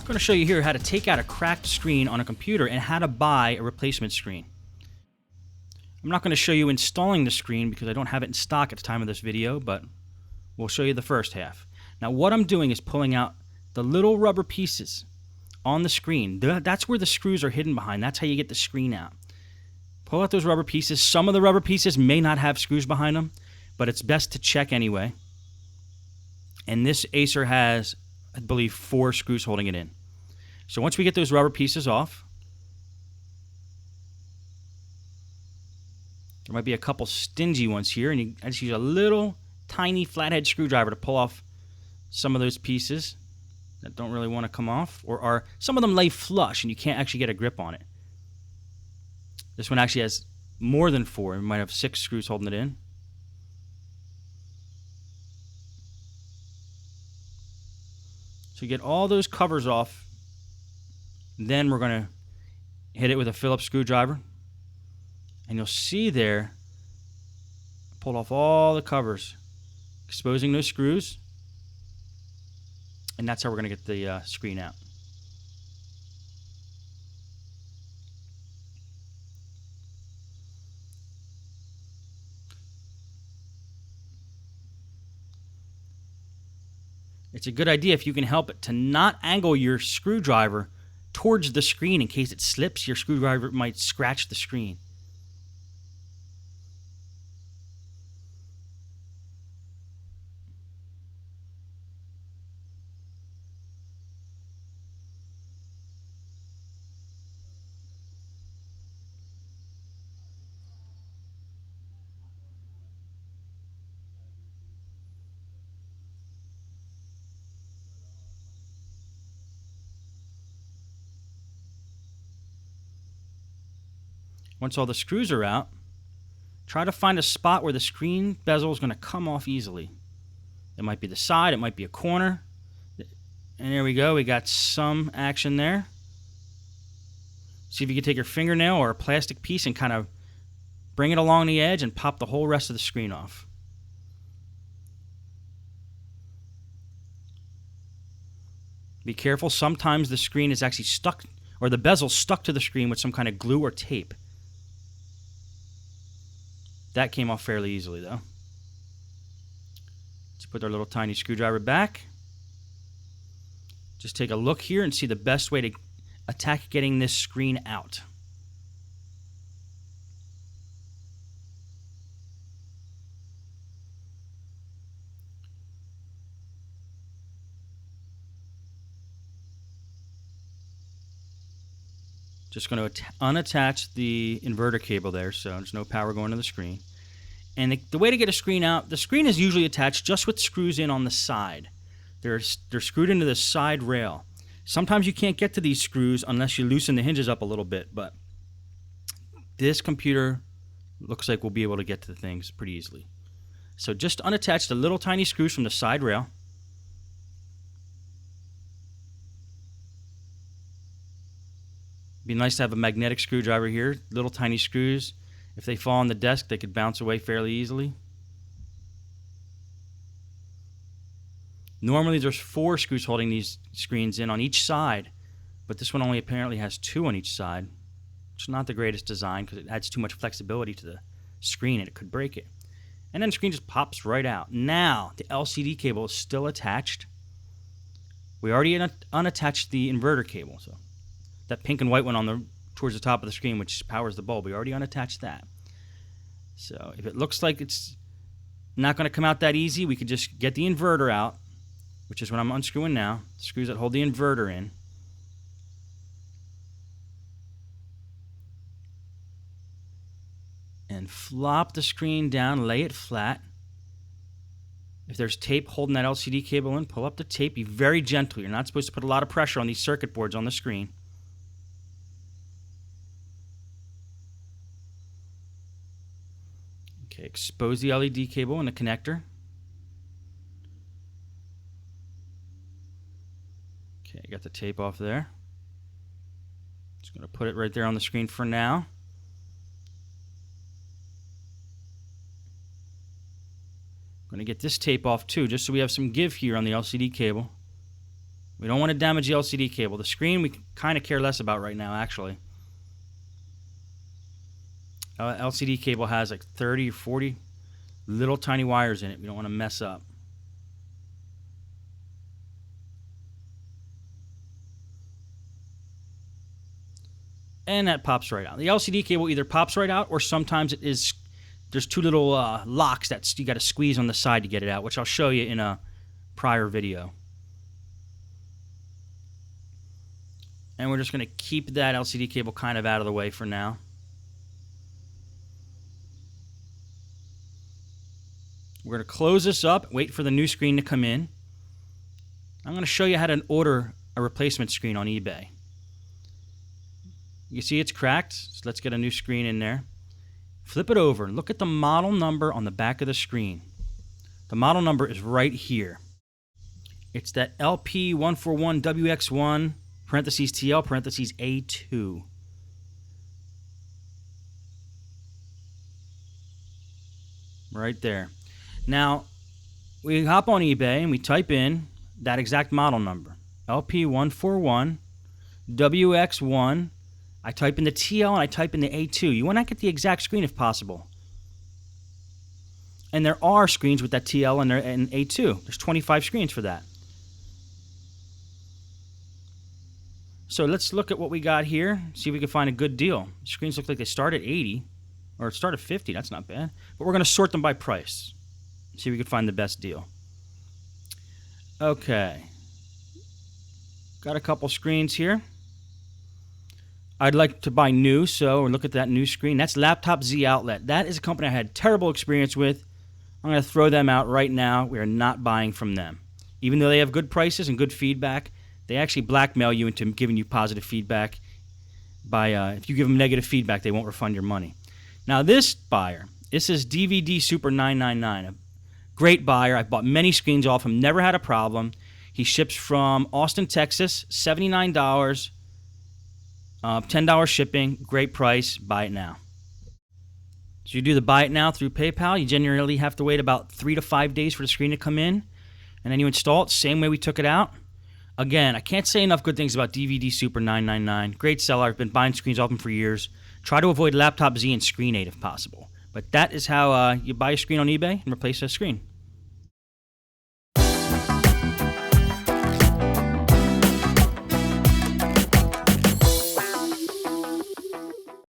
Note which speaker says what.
Speaker 1: going to show you here how to take out a cracked screen on a computer and how to buy a replacement screen. I'm not going to show you installing the screen because I don't have it in stock at the time of this video, but we'll show you the first half. Now what I'm doing is pulling out the little rubber pieces on the screen. That's where the screws are hidden behind. That's how you get the screen out. Pull out those rubber pieces. Some of the rubber pieces may not have screws behind them, but it's best to check anyway. And this Acer has, I believe, 4 screws holding it in. So once we get those rubber pieces off, there might be a couple stingy ones here, and I just use a little tiny flathead screwdriver to pull off some of those pieces that don't really want to come off, or some of them lay flush and you can't actually get a grip on it. This one actually has more than 4. It might have 6 screws holding it in. So get all those covers off. Then we're going to hit it with a Phillips screwdriver. And you'll see there, pulled off all the covers, exposing those screws. And that's how we're going to get the screen out. It's a good idea, if you can help it, to not angle your screwdriver towards the screen in case it slips. Your screwdriver might scratch the screen. Once all the screws are out, try to find a spot where the screen bezel is going to come off easily. It might be the side, it might be a corner. And there we go, we got some action there. See if you can take your fingernail or a plastic piece and kind of bring it along the edge and pop the whole rest of the screen off. Be careful, sometimes the screen is actually stuck, or the bezel stuck to the screen with some kind of glue or tape. That came off fairly easily though. Let's put our little tiny screwdriver back. Just take a look here and see the best way to attack getting this screen out. Just going to unattach the inverter cable there, so there's no power going to the screen. And the way to get a screen out, the screen is usually attached just with screws in on the side. They're screwed into the side rail. Sometimes you can't get to these screws unless you loosen the hinges up a little bit, but this computer looks like we'll be able to get to the things pretty easily. So just unattach the little tiny screws from the side rail. Be nice to have a magnetic screwdriver here. Little tiny screws. If they fall on the desk, they could bounce away fairly easily. Normally there's 4 screws holding these screens in on each side, but this one only apparently has 2 on each side. It's not the greatest design because it adds too much flexibility to the screen and it could break it. And then the screen just pops right out. Now the LCD cable is still attached. We already unattached the inverter cable, so that pink and white one towards the top of the screen, which powers the bulb, we already unattached that. So if it looks like it's not going to come out that easy, we could just get the inverter out, which is what I'm unscrewing now, the screws that hold the inverter in. And flop the screen down, lay it flat. If there's tape holding that LCD cable in, pull up the tape. Be very gentle. You're not supposed to put a lot of pressure on these circuit boards on the screen. Okay, expose the LED cable and the connector. Okay, got the tape off there. Just going to put it right there on the screen for now. I'm going to get this tape off too, just so we have some give here on the LCD cable. We don't want to damage the LCD cable. The screen we kind of care less about right now, actually. LCD cable has like 30 or 40 little tiny wires in it. We don't want to mess up. And that pops right out. The LCD cable either pops right out, or sometimes it is. There's two little locks that you got to squeeze on the side to get it out, which I'll show you in a prior video. And we're just going to keep that LCD cable kind of out of the way for now. We're going to close this up, wait for the new screen to come in. I'm going to show you how to order a replacement screen on eBay. You see it's cracked, so let's get a new screen in there. Flip it over and look at the model number on the back of the screen. The model number is right here. It's that LP141WX1 parentheses TL parentheses A2. Right there. Now, we hop on eBay and we type in that exact model number. LP141WX1. I type in the TL and I type in the A2. You want to get the exact screen if possible. And there are screens with that TL and A2. There's 25 screens for that. So let's look at what we got here. See if we can find a good deal. Screens look like they start at 80. Or start at 50. That's not bad. But we're going to sort them by price. See if we can find the best deal. Okay. Got a couple screens here. I'd like to buy new, so look at that new screen. That's Laptop Z Outlet. That is a company I had terrible experience with. I'm going to throw them out right now. We are not buying from them. Even though they have good prices and good feedback, they actually blackmail you into giving you positive feedback. If you give them negative feedback, they won't refund your money. Now this buyer, this is DVD Super 999. A great buyer. I've bought many screens off him. Never had a problem. He ships from Austin, Texas. $79. $10 shipping, great price, buy it now. So you do the buy it now through PayPal. You generally have to wait about 3 to 5 days for the screen to come in. And then you install it, same way we took it out. Again, I can't say enough good things about DVD Super 999. Great seller. I've been buying screens off him for years. Try to avoid Laptop Z and Screen 8 if possible. But that is how you buy a screen on eBay and replace a screen.